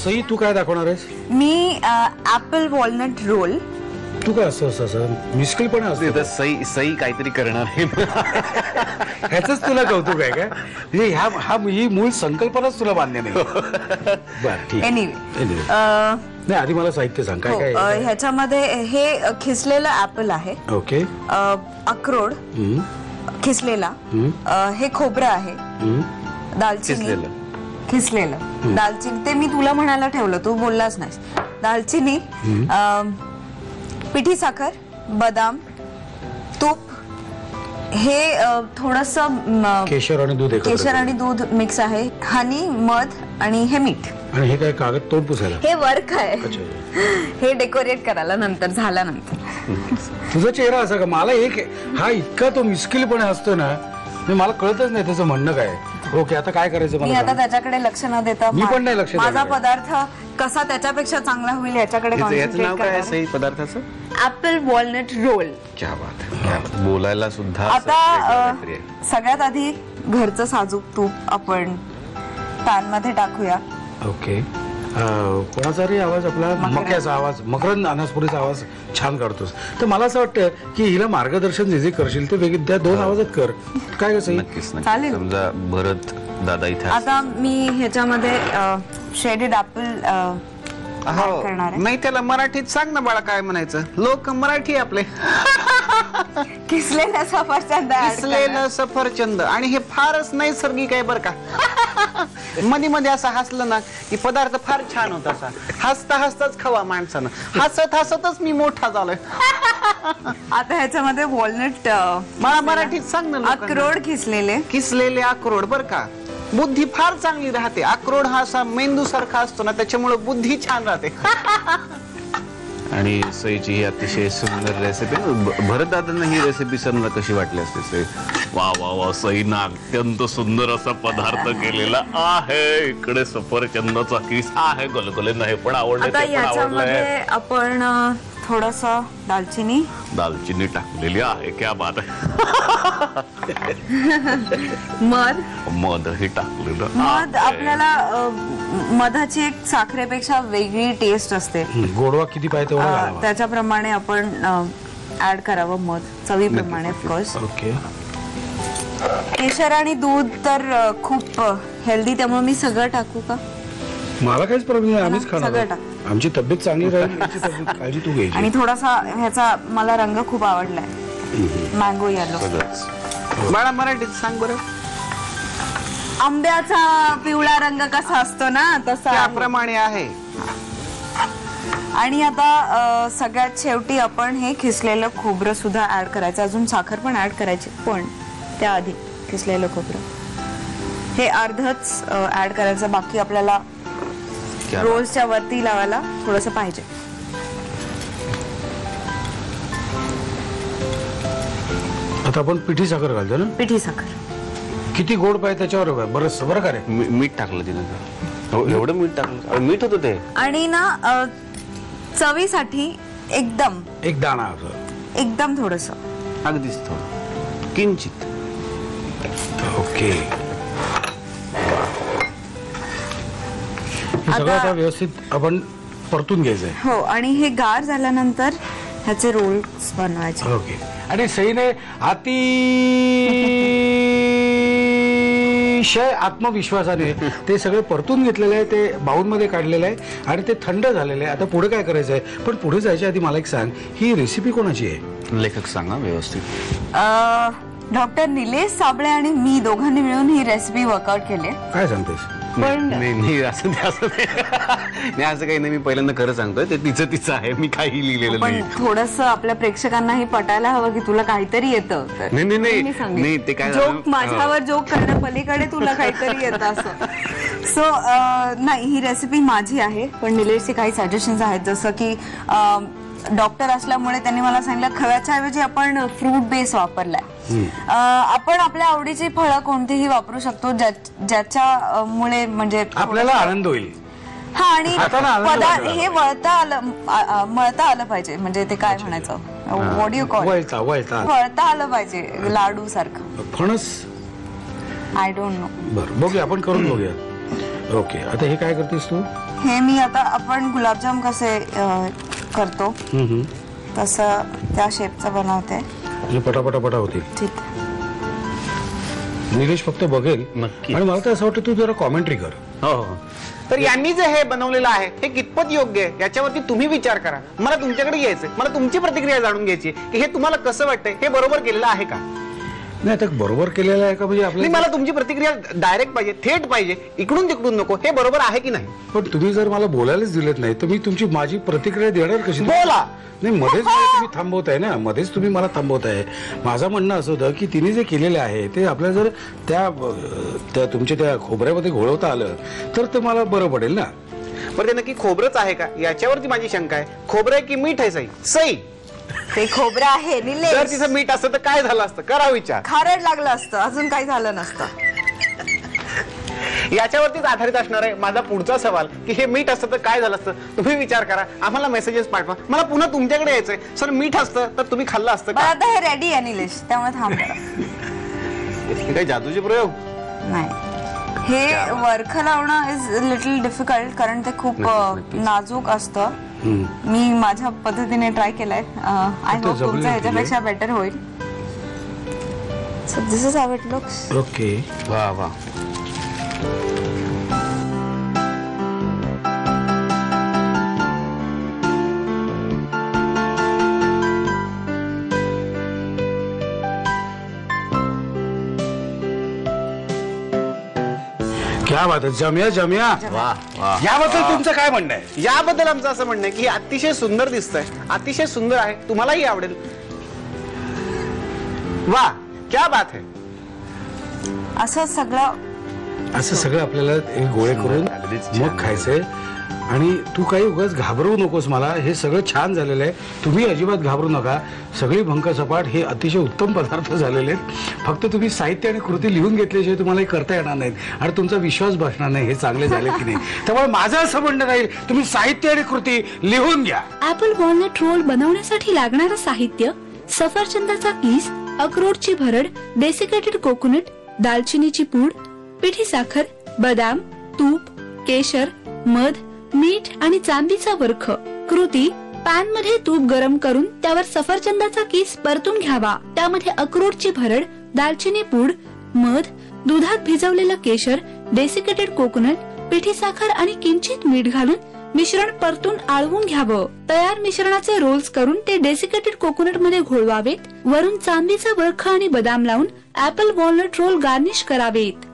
सई तू काय दाखवणार आहेस? मी ऍपल वॉलनट रोल. तू काय असं मिस्किल पण असते. सई काहीतरी करणार आहे. ह्याच तुला कौतुक आहे का? ही मूळ संकल्पनाच तुला मान्य नाही. बरं ठीक. एनिवे नाही, आधी मला साहित्य सांग काय काय. ह्याच्यामध्ये हे खिसलेलं ऍपल आहे. ओके. अक्रोड खिसलेला. हे खोबरं आहे. दालचिनी खिसलेलं. दालचिनी ते मी तुला म्हणायला ठेवलं, तू बोललाच नाहीस. दालचिनी, पिठी साखर, बदाम, तूप, हे थोडस केशर आणि दूध मिक्स आहे. हनी, मध आणि हे मीठ. आणि हे काय कागद तोंड पुसायला? हे वर्क आहे. हे डेकोरेट करायला नंतर झाल्यानंतर. तुझा चेहरा असा का? मला हा इतका तो मिस्किलपणे असतो ना, मला कळतच नाही त्याचं म्हणणं काय. ओके, आता काय करायचं? मी आता त्याच्याकडे लक्ष न देता मी पण नाही लक्ष. माझा पदार्थ कसा त्याच्यापेक्षा चांगला होईल याच्याकडे नाव काय सई पदार्थाचं? Apple walnut roll. क्या बात आहे. बोलायला सुद्धा. आता सगळ्यात आधी घरचं साजूक तूप आपण पॅन मध्ये टाकूया. ओके. कोणाचा रे आवाज? आपला मक्याचा आवाज, मकरंद अनासपुरीचा आवाज छान काढतोस. तर मला असं वाटतं की हिला मार्गदर्शन जे जे करशील ते वेगळे त्या दोन आवाजात कर. काय कसं? नक्कीच चालेल. समजा भरत दादा इथे आता मी ह्याच्यामध्ये शेडेड ऍपल करणार आहे. नाही, त्याला मराठीत सांग ना बाळा, काय म्हणायचं? लोक मराठी आपले. किसलेलं सफरचंद. किसलेलं सफरचंद. आणि हे फारच नैसर्गिक आहे बरं का. मध्ये मध्ये असं हसलं ना की पदार्थ फार छान होता. असा हसता हसताच खावा माणसानं. हसत हसतच मी मोठा झालोय. आता ह्याच्यामध्ये वॉलनट, मला मराठीत सांग ना. अक्रोड किसलेले अक्रोड बरं का. बुद्धी फार चांगली राहते. अक्रोड हा असा मेंदू सारखा असतो ना, त्याच्यामुळे बुद्धी छान राहते. आणि सईची ही अतिशय सुंदर रेसिपी. भरत दादांना ही रेसिपी समजा कशी वाटली असते सई? वा वा वा, सईनं अत्यंत सुंदर असा पदार्थ केलेला आहे. इकडे सफरचंदाचा किस आहे, गलगले नाही पण आवडले. आता याच्यामध्ये आपण थोडस दालचिनी टाकलेली आहे. क्या बात आहे. मध हे टाकलेलं. मध आपल्याला मधाची एक साखरेपेक्षा वेगळी टेस्ट असते. गोडवा किती पाहिजे त्याच्याप्रमाणे आपण ऍड करावं मध, चवीप्रमाणे ऑफकोर्स. ओके. केशर आणि दूध तर खूप हेल्दी, त्यामुळे मी सगळं टाकू का? मला काहीच प्रॉब्लेम नाही, आम्हीच खाणार. सगळं टाक. आमची तब्येत चांगली राहील काळजी तू घ्यायची. आणि थोडासा ह्याचा मला रंग खूप आवडलाय, मँगो येलो. बाळा मराठीत सांग बरं. आंब्याचा पिवळा रंग कसा असतो ना, तसा त्याप्रमाणे आहे. आणि आता सगळ्यात शेवटी आपण हे खिसलेलं खोबरं सुद्धा ऍड करायचं. अजून साखर पण ऍड करायची, पण त्याआधी खिसलेलं खोबरं हे अर्धच ऍड करायचं. बाकी आपल्याला रोल्सच्या वरती लावायला थोडस पाहिजे. आता आपण पिठी साखर घालतो ना. पिठी साखर किती गोड पाहिजे त्याच्यावर बरं बरं का रे. मीठ टाकलं तिने. एवढं मीठ टाकलं? मीठ होतं ते. आणि ना चवीसाठी एकदम एक दाणा, एकदम थोडस, अगदीच थोडं, किंचित. ओके. सगळं आता व्यवस्थित आपण परतून घ्यायचंय. हो. आणि हे गार झाल्यानंतर ह्याचे रोल्स बनवायचे. ओके. आणि सईने अतिशय आत्मविश्वासाने ते सगळे परतून घेतलेले आहे, ते बाउल मध्ये काढलेलं आहे आणि ते थंड झालेलं आहे. आता पुढे काय करायचं आहे? पण पुढे जायच्या आधी मला एक सांग, ही रेसिपी कोणाची आहे? लेखक सांगा व्यवस्थित. डॉक्टर निलेश साबळे आणि मी दोघांनी मिळून ही रेसिपी वर्कआउट केली. काय सांगतेस? पण नाही असं नाही, असं काही नाही. मी पहिल्यांदा खरं सांगतोय, ते तिचं आहे. मी काही लिहिलेलं पण नाही. थोडस आपल्या प्रेक्षकांनाही पटायला हवं की तुला काहीतरी येतं. नाही ते काय जोक, माझ्यावर जोक करण्या पलीकडे तुला काहीतरी येतं असं. सो नाही, ही रेसिपी माझी आहे, पण निलेशचे काही सजेशन्स आहेत. जसं की डॉक्टर असल्यामुळे त्यांनी मला सांगितलं खव्याच्या ऐवजी आपण फ्रूट बेस वापरलाय. आपण आपल्या आवडीची फळं कोणतीही वापरू शकतो, ज्याच्यामुळे म्हणजे आपल्याला आनंद होईल. हा. आणि हे मळता आलं पाहिजे. म्हणजे ते काय म्हणायचं, व्हॉट डू यू कॉल, वळता आलं पाहिजे लाडू सारखं. फणस आय डोंट नो. बरं बघूया, आपण करून बघूया. ओके, आता हे काय करतेस तू? हे मी आता आपण गुलाबजाम कसे करतो तसं त्या शेपचं बनवते. म्हणजे पटापटा होतील. ठीक. निलेश फक्त बघेल नक्की. आणि मला तर असं वाटतं तू जरा कॉमेंट्री कर. हो हो. तर यांनी जे हे बनवलेलं आहे हे कितपत योग्य आहे याच्यावरती तुम्ही विचार करा. मला तुमच्याकडे यायचंय, मला तुमची प्रतिक्रिया जाणून घ्यायची की हे तुम्हाला कसं वाटतंय, हे बरोबर केलेलं आहे का नाही, आता बरोबर केलेलं आहे का म्हणजे नाही. आपल्याला? मला तुमची प्रतिक्रिया डायरेक्ट पाहिजे, थेट पाहिजे, इकडून तिकडून नको. हे बरोबर आहे की नाही पण तुम्ही जर मला बोलायलाच दिलेत नाही तर मी तुमची माझी प्रतिक्रिया देणार कशी? बोला. नाही, मध्येच मला तुम्ही थांबवताय ना, मध्येच तुम्ही मला थांबवताय. माझं म्हणणं असं होतं की तिने जे केलेलं आहे ते आपल्याला जर त्या तुमच्या त्या खोबऱ्यामध्ये घोळवता आलं तर ते मला बरं पडेल ना. बरं, ते नक्की खोबरंच आहे का याच्यावरती माझी शंका आहे. खोबरं आहे की मीठ आहे? सई, ते खोबरं आहे जर निलेश. तिचं मीठ असतं तर काय झालं असतं, करा विचार. खारट लागलं असतं, अजून काही झालं नसतं. याच्यावरतीच आधारित असणार आहे माझा पुढचा सवाल की हे मीठ असतं तर काय झालं असतं. तुम्ही विचार करा, आम्हाला मेसेजेस पाठवा. मला पुन्हा तुमच्याकडे यायचंय. सर मीठ असतं तर तुम्ही खाल्लं असतं पण का? आता हे रेडी आहे निलेश, त्यामुळे थांब जरा. हे काही जादूचे प्रयोग? नाही, हे वरख लावणं इज लिटल डिफिकल्ट कारण ते खूप नाजूक असतं. मी माझ्या पद्धतीने ट्राय केलंय. आय होप तुमचं ह्याच्यापेक्षा बेटर होईल. So this is how it looks. Okay, वा वा. क्या बात आहे. जम्या वा वा. याबद्दल तुमचं काय म्हणणं आहे? याबद्दल आमचं असं म्हणणं आहे की हे अतिशय सुंदर दिसतंय, अतिशय सुंदर आहे, तुम्हालाही आवडेल. वा, क्या बात है. असं सगळं आपल्याला हे गोळे करून अगदीच छान. मग खायचंय. आणि तू काही उगाच घाबरवू नकोस मला. हे सगळं छान झालेलं आहे, तुम्ही अजिबात घाबरू नका. सगळी भंकसपाट हे अतिशय उत्तम पदार्थ झालेले आहेत. फक्त तुम्ही साहित्य आणि कृती लिहून घेतल्याशिवाय तुम्हाला हे करता येणार नाहीत आणि तुमचा विश्वास बसणार नाही हे चांगले झाले की नाही. त्यामुळे माझं असं म्हणणं राहील, तुम्ही साहित्य आणि कृती लिहून घ्या. ऍपल वॉलनट रोल बनवण्यासाठी लागणारं साहित्य: सफरचंदाचा किस, अक्रोडची भरड, डेसिकेटेड कोकोनट, दालचिनीची पूड, पिठी साखर, बदाम, तूप, केशर, मध, मीठ आणि चांदीचा वरख. कृती: पॅन मध्ये तूप गरम करून त्यावर सफरचंदाचा किस परतून घ्यावा. त्यामध्ये अक्रोडची भरड, दालचिनी पूड, मध, दुधात भिजवलेलं केशर, डेसिकेटेड कोकोनट, पिठी साखर आणि किंचित मीठ घालून मिश्रण परतून आळवून घ्यावं. तयार मिश्रणाचे रोल्स करून ते डेसिकेटेड कोकोनट मध्ये घोळवावेत. वरून चांदीचा वरख आणि बदाम लावून ऍपल वॉलनट रोल गार्निश करावेत.